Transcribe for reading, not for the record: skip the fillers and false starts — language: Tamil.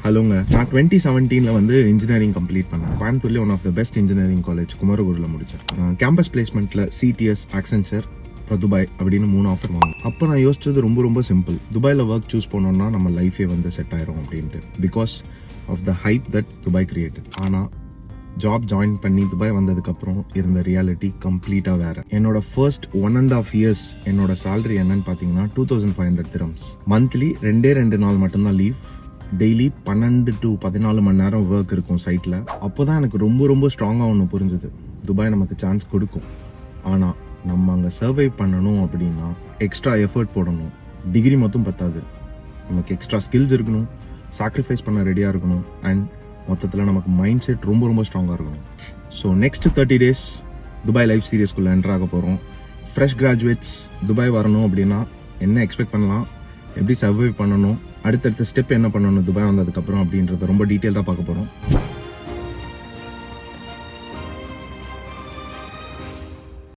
ஹலோங்க, நான் 2017 வந்து இன்ஜினியரிங் கம்ப்ளீட் பண்ணேன். கோயம்புத்தூர்லேயே one of the best engineering college குமரகுருவில் முடித்தேன். கேம்பஸ் பிளேஸ்மெண்ட்டில் சிடிஎஸ், ஆக்சென்ச்சர், அப்புறம் துபாய் அப்படின்னு 3 ஆஃபர் வாங்க. அப்போ நான் யோசிச்சது ரொம்ப சிம்பிள். துபாயில் ஒர்க் சூஸ் பண்ணோம்னா நம்ம லைஃபே வந்து செட் ஆயிரும் அப்படின்ட்டு, because of the hype that Dubai created. ஆனால் ஜாப் ஜாயின் பண்ணி துபாய் வந்ததுக்கப்புறம் இருந்த ரியாலிட்டி கம்ப்ளீட்டாக வேறு. என்னோட ஃபர்ஸ்ட் 1.5 years என்னோட சேலரி என்னன்னு பார்த்தீங்கன்னா 2500 dirhams. மந்த்லி 2 நாள் மட்டும்தான் லீவ். டெய்லி 12 to 14 மணி நேரம் ஒர்க் இருக்கும் சைட்டில். அப்போ தான் எனக்கு ரொம்ப ஸ்ட்ராங்காக ஒன்று புரிஞ்சுது. துபாய் நமக்கு சான்ஸ் கொடுக்கும், ஆனால் நம்ம அங்கே சர்வைவ் பண்ணணும் அப்படின்னா எக்ஸ்ட்ரா எஃபர்ட் போடணும். டிகிரி மட்டும் பத்தாது, நமக்கு எக்ஸ்ட்ரா ஸ்கில்ஸ் இருக்கணும், சாக்ரிஃபைஸ் பண்ண ரெடியாக இருக்கணும், அண்ட் மொத்தத்தில் நமக்கு மைண்ட் செட் ரொம்ப ஸ்ட்ராங்காக இருக்கணும். So next 30 days Dubai life சீரியஸ்குள்ளே என்டர் ஆக போகிறோம். ஃப்ரெஷ் கிராஜுவேட்ஸ் துபாய் வரணும் அப்படின்னா என்ன எக்ஸ்பெக்ட் பண்ணலாம், எப்படி சர்வைவ் பண்ணணும், அடுத்தடுத்த ஸ்டெப் என்ன பண்ணணும் துபாய் வந்ததுக்கப்புறம் அப்படின்றத ரொம்ப டீட்டெயில்டாக பார்க்க போகிறோம்.